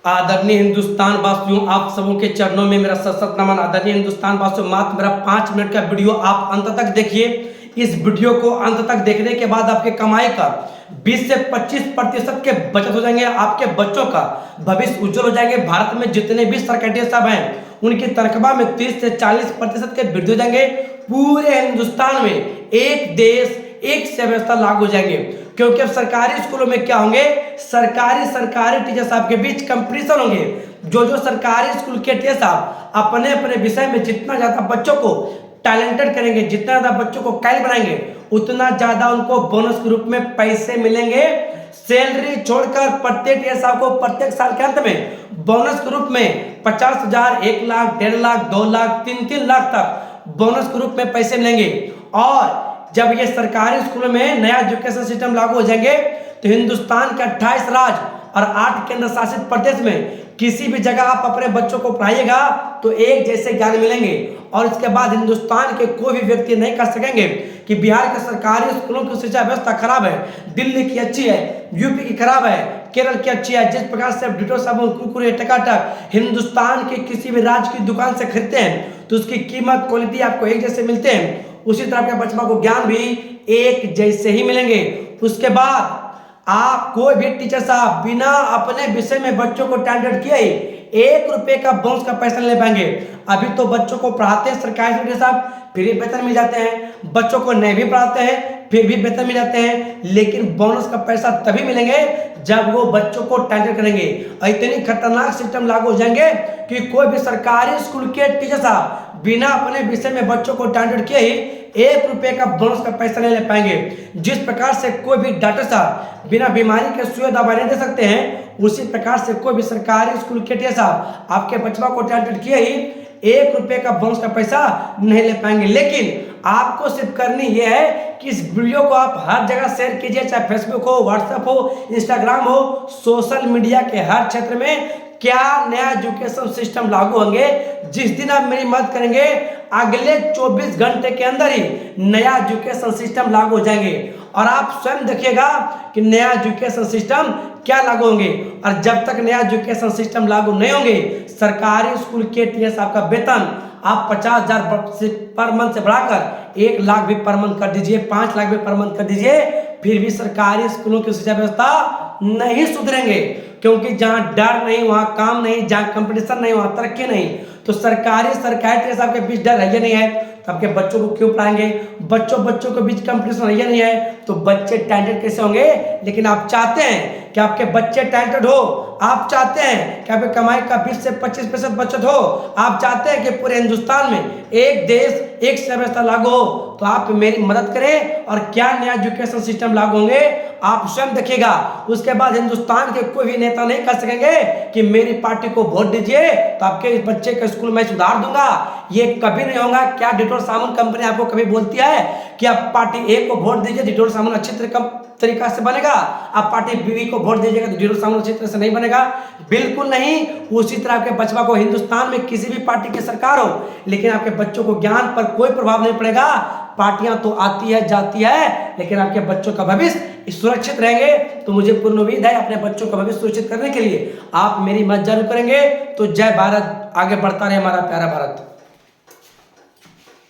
आदरणीय हिंदुस्तान वासियों, आप सबों के चरणों में मेरा सशक्त नमन। आदरणीय हिंदुस्तान वासियों, मात्र मेरा 5 मिनट का वीडियो आप अंत तक देखिए। इस वीडियो को अंत तक देखने के बाद आपके कमाई का 20 से 25% के बचत हो जाएंगे। आपके बच्चों का भविष्य उज्जवल हो जाएंगे। भारत में जितने भी सरकारी साहब हैं उनकी तनख्वाह में 30 से 40% के वृद्धि हो जाएंगे। पूरे हिंदुस्तान में एक देश एक से व्यवस्था लागू हो जाएंगे, क्योंकि अब सरकारी स्कूलों में क्या होंगे, सरकारी टीचर साहब के बीच कंपटीशन होंगे। जो सरकारी स्कूल के टीचर साहब अपने अपने विषय में जितना ज्यादा बच्चों को टैलेंटेड करेंगे, जितना ज्यादा बच्चों को कायल बनाएंगे, उतना ज्यादा उनको बोनस के रूप में पैसे मिलेंगे। सैलरी छोड़कर प्रत्येक टीचर साहब को प्रत्येक साल के अंत में बोनस के रूप में 50,000, 1 लाख, 1.5 लाख, 2 लाख, 3 लाख तक बोनस के रूप में पैसे मिलेंगे। और जब ये सरकारी स्कूलों में नया एजुकेशन सिस्टम लागू हो जाएंगे तो हिंदुस्तान के 28 राज्य और 8 केंद्र शासित प्रदेश में किसी भी जगह आप अपने बच्चों को पढ़ाइएगा तो एक जैसे ज्ञान मिलेंगे। और इसके बाद हिंदुस्तान के कोई भी व्यक्ति नहीं कर सकेंगे कि बिहार के सरकारी स्कूलों की शिक्षा व्यवस्था खराब है, दिल्ली की अच्छी है, यूपी की खराब है, केरल की अच्छी है। जिस प्रकार से डिटो साबुन, कुरकुरे, टकाटक हिंदुस्तान के किसी भी राज्य की दुकान से खरीदते हैं तो उसकी कीमत, क्वालिटी आपको एक जैसे मिलते हैं, उसी तरह के बच्चों को ज्ञान भी एक जैसे ही मिलेंगे। उसके बाद आप कोई भी टीचर साहब बिना अपने विषय में बच्चों को टैलेंटेड किए ही 1 रुपए का बोनस का पैसा ले पाएंगे। अभी तो बच्चों को पढ़ाते हैं सरकारी टीचर साहब, फिर भी वेतन मिल जाते हैं। बच्चों को नहीं भी पढ़ाते हैं फिर भी वेतन मिल जाते हैं, लेकिन बोनस का पैसा तभी मिलेंगे जब वो बच्चों को टैलेंटेड करेंगे। इतनी खतरनाक सिस्टम लागू हो जाएंगे कि कोई भी सरकारी स्कूल के टीचर साहब बिना अपने विषय में बच्चों को टैलेंटेड किए ही 1 रुपए का बोनस का पैसा नहीं ले पाएंगे। जिस प्रकार से कोई भी डॉक्टर साहब बिना बीमारी के सुई दवा नहीं दे सकते हैं, उसी प्रकार से कोई भी सरकारी स्कूल के टीचर साहब आपके बच्चों को टैलेंटेड किए ही 1 रुपए का बोनस का पैसा नहीं ले पाएंगे। लेकिन आपको सिर्फ करनी यह है कि इस वीडियो को आप हर जगह शेयर कीजिए, चाहे फेसबुक हो, व्हाट्सएप हो, इंस्टाग्राम हो, सोशल मीडिया के हर क्षेत्र में। क्या नया एजुकेशन सिस्टम लागू होंगे, जिस दिन आप मेरी मदद करेंगे अगले 24 घंटे के अंदर ही नया एजुकेशन सिस्टम लागू हो जाएंगे। और आप स्वयं देखिएगा कि नया एजुकेशन सिस्टम क्या लागू होंगे। और जब तक नया एजुकेशन सिस्टम लागू नहीं होंगे, सरकारी स्कूल के टीचर साहब का वेतन आप 50,000 पर मंथ से बढ़ाकर 1 लाख भी पर मंथ कर दीजिए, 5 लाख भी पर मंथ कर दीजिए, फिर भी सरकारी स्कूलों की शिक्षा व्यवस्था नहीं सुधरेंगे। क्योंकि जहां डर नहीं वहां काम नहीं, जहां कंपटीशन नहीं वहां तरक्की नहीं। तो सरकारी टीचर साहब के बीच डर है या नहीं है तो आपके बच्चों को क्यों पढ़ाएंगे? बच्चों के बीच कंपटीशन है या नहीं है तो बच्चे टैलेंटेड कैसे होंगे? लेकिन आप चाहते हैं कि आपके बच्चे टैलेंटेड हो, आप चाहते हैं कि आपके कमाई का 20 से 25% बचत हो, आप चाहते हैं कि पूरे हिंदुस्तान में एक देश एक से व्यवस्था लागू हो, तो आप मेरी मदद करें। और क्या नया एजुकेशन सिस्टम लागू होंगे आप स्वयं देखिएगा। उसके बाद हिंदुस्तान के कोई भी नेता नहीं कर सकेंगे कि मेरी पार्टी को वोट दीजिए तो आपके बच्चे का स्कूल मैं सुधार दूंगा। ये कभी नहीं होगा। क्या डिटोल साबुन कंपनी आपको कभी बोलती है कि आप पार्टी ए को वोट दीजिए, डिटोल साबुन अच्छी तरीका से बनेगा? आप पार्टी बी को वोट दीजिएगा तो डिटोल साबुन अच्छी तरह से नहीं बनेगा? बिल्कुल नहीं। उसी तरह आपके बच्चों को हिंदुस्तान में किसी भी पार्टी की सरकार हो, लेकिन आपके बच्चों को ज्ञान पर कोई प्रभाव नहीं पड़ेगा। पार्टियां तो आती है जाती है, लेकिन आपके बच्चों का भविष्य सुरक्षित रहेंगे। तो मुझे पूर्ण उम्मीद है अपने बच्चों का भविष्य सुरक्षित करने के लिए आप मेरी मदद जरूर करेंगे। तो जय भारत, आगे बढ़ता रहे हमारा प्यारा भारत।